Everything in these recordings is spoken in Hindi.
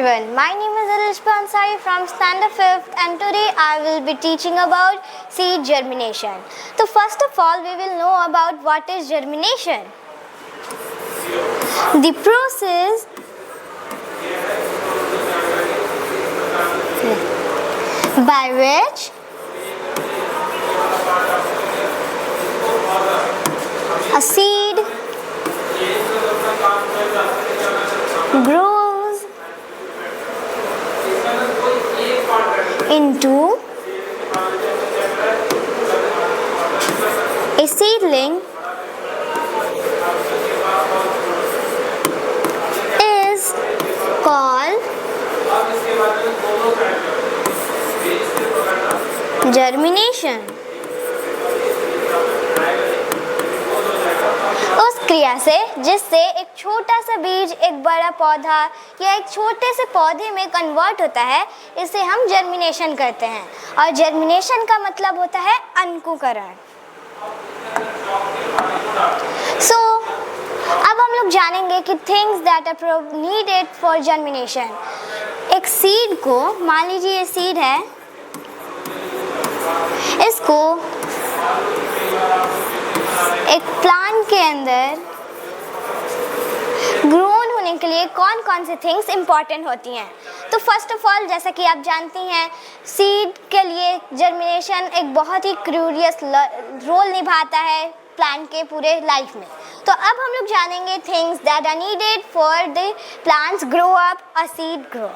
everyone, my name is Arishpa Ansari from Standard 5th and today I will be teaching about seed germination. So first of all we will know about what is germination. The process by which a seed grows into a seedling is called germination. उस क्रिया से जिससे एक छोटा सा बीज एक बड़ा पौधा या एक छोटे से पौधे में कन्वर्ट होता है, इसे हम जर्मिनेशन करते हैं। और जर्मिनेशन का मतलब होता है अंकुरण। अब हम लोग जानेंगे कि things that are needed for germination. एक सीड को, मान लीजिए ये सीड है, इसको एक प्लांट के अंदर ग्रोन होने के लिए कौन कौन से थिंग्स इम्पॉर्टेंट होती हैं। तो फर्स्ट ऑफ ऑल, जैसा कि आप जानती हैं, सीड के लिए जर्मिनेशन एक बहुत ही क्रूरियस रोल निभाता है प्लांट के पूरे लाइफ में। तो अब हम लोग जानेंगे things that are needed for the plants grow up a seed grow.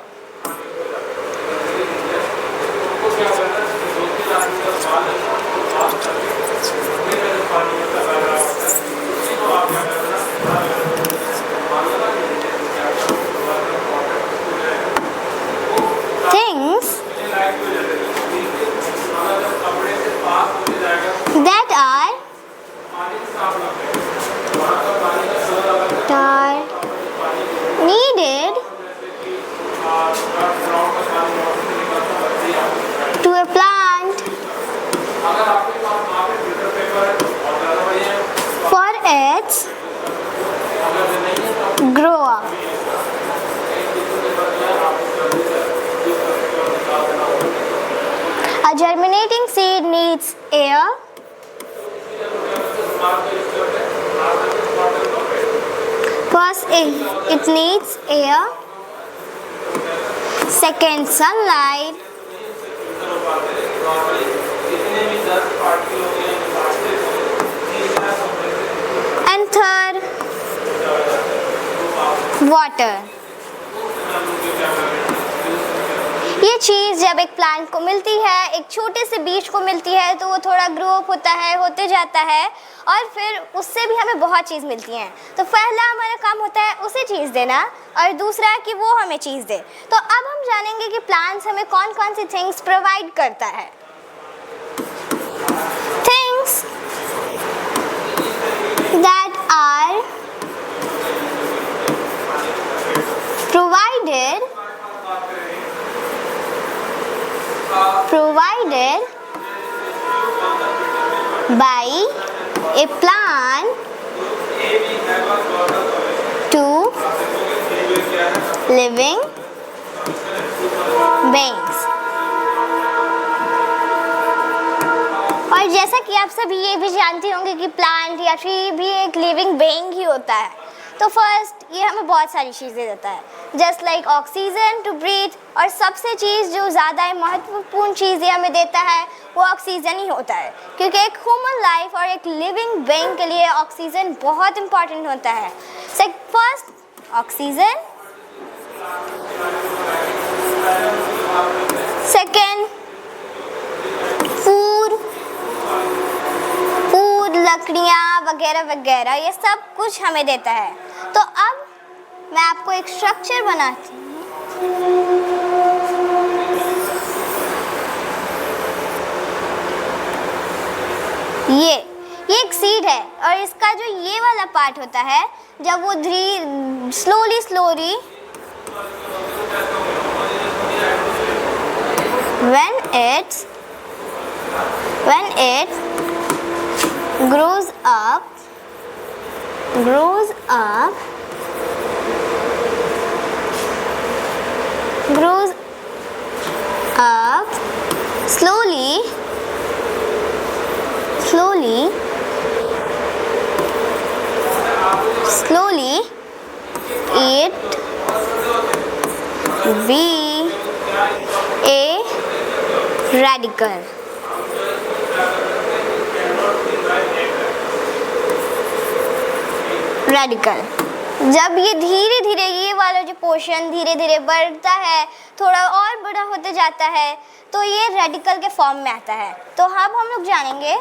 Things that are needed to a plant for its grow up. A germinating seed needs air, first it needs air, second sunlight, and third water. ये चीज़ जब एक प्लांट को मिलती है, एक छोटे से बीज को मिलती है, तो वो थोड़ा ग्रो अप होता है, होते जाता है और फिर उससे भी हमें बहुत चीज़ मिलती हैं। तो पहला हमारा काम होता है उसे चीज़ देना और दूसरा कि वो हमें चीज़ दे। तो अब हम जानेंगे कि प्लांट्स हमें कौन कौन सी थिंग्स प्रोवाइड करता है। Things that are provided by a plant to living beings। और जैसा कि आप सभी ये भी जानते होंगे कि प्लांट या ट्री भी एक लिविंग बीइंग ही होता है। तो फर्स्ट ये हमें बहुत सारी चीज़ें देता है, just like oxygen to breathe. और सबसे चीज़ जो ज़्यादा महत्वपूर्ण चीज़ ये हमें देता है वो ऑक्सीजन ही होता है, क्योंकि एक ह्यूमन लाइफ और एक लिविंग बीइंग के लिए ऑक्सीजन बहुत इम्पॉर्टेंट होता है। फर्स्ट ऑक्सीजन, सेकेंड फूड, लकड़ियाँ वगैरह वगैरह, ये सब कुछ हमें देता है। तो अब मैं आपको एक स्ट्रक्चर बनाती हूँ। ये एक सीड है और इसका जो ये वाला पार्ट होता है, जब वो slowly when it grows up grows up slowly it be a radical. जब ये धीरे धीरे ये वाला जो पोर्शन धीरे धीरे बढ़ता है, थोड़ा और बड़ा होते जाता है, तो ये रेडिकल के फॉर्म में आता है। तो अब हम लोग जानेंगे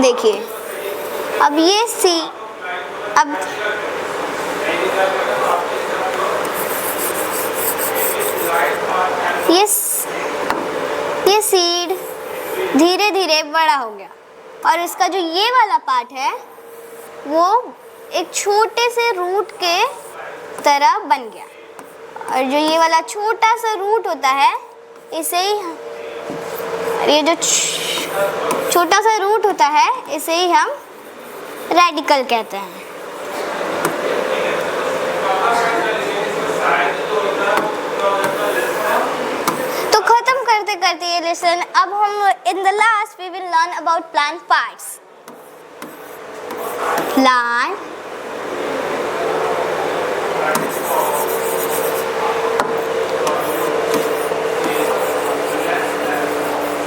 देखिए अब ये ये सीड धीरे धीरे बड़ा हो गया और इसका जो ये वाला पार्ट है वो एक छोटे से रूट के तरह बन गया, और जो ये वाला छोटा सा रूट होता है इसे ही ये जो छोटा सा रूट होता है इसे ही हम रेडिकल कहते हैं। तो खत्म करते करते ये लेसन, अब हम in the last we will learn about plant parts.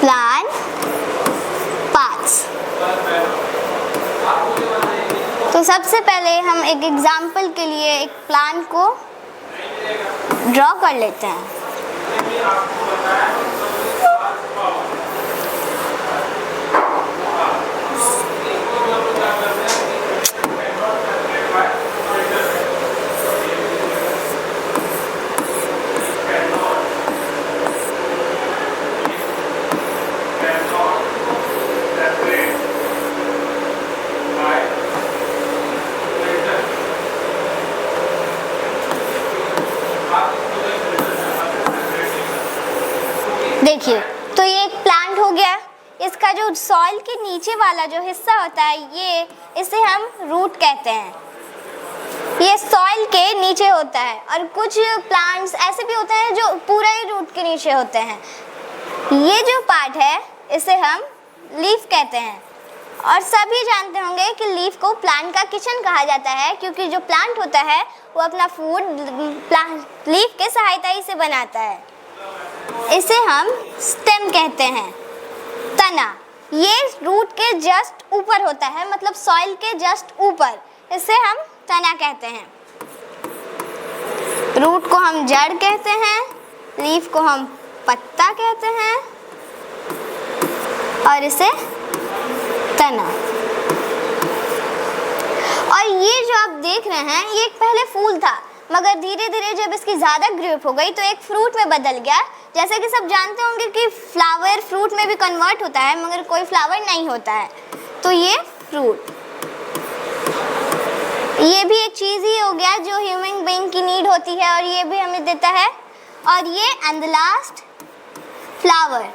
Plant parts. तो सबसे पहले हम एक एग्जाम्पल के लिए एक प्लांट को ड्रॉ कर लेते हैं। देखिए तो ये एक प्लांट हो गया। इसका जो सॉइल के नीचे वाला जो हिस्सा होता है इसे हम रूट कहते हैं। ये सॉइल के नीचे होता है, और कुछ प्लांट्स ऐसे भी होते हैं जो पूरा ही रूट के नीचे होते हैं। ये जो पार्ट है इसे हम लीफ कहते हैं, और सभी जानते होंगे कि लीफ को प्लांट का किचन कहा जाता है, क्योंकि जो प्लांट होता है वो अपना फूड लीफ के सहायता ही से बनाता है। इसे हम स्टेम कहते हैं। तना ये रूट के जस्ट ऊपर होता है, मतलब सॉइल के जस्ट ऊपर, इसे हम तना कहते हैं। रूट को हम जड़ कहते हैं, लीफ को हम पत्ता कहते हैं, और इसे तना। और ये जो आप देख रहे हैं ये एक पहले फूल था, मगर धीरे धीरे जब इसकी ज़्यादा ग्रोथ हो गई तो एक फ्रूट में बदल गया। जैसे कि सब जानते होंगे कि फ्लावर फ्रूट में भी कन्वर्ट होता है, मगर कोई फ्लावर नहीं होता है। तो ये फ्रूट, ये भी एक चीज़ ही हो गया जो ह्यूमन बीइंग की नीड होती है, और ये भी हमें देता है। और ये एंड द लास्ट फ्लावर,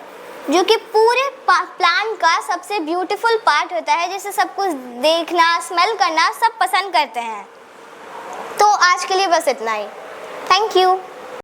जो कि पूरे प्लांट का सबसे ब्यूटीफुल पार्ट होता है, जिसे सब कुछ देखना, स्मेल करना सब पसंद करते हैं। तो आज के लिए बस इतना ही। Thank you.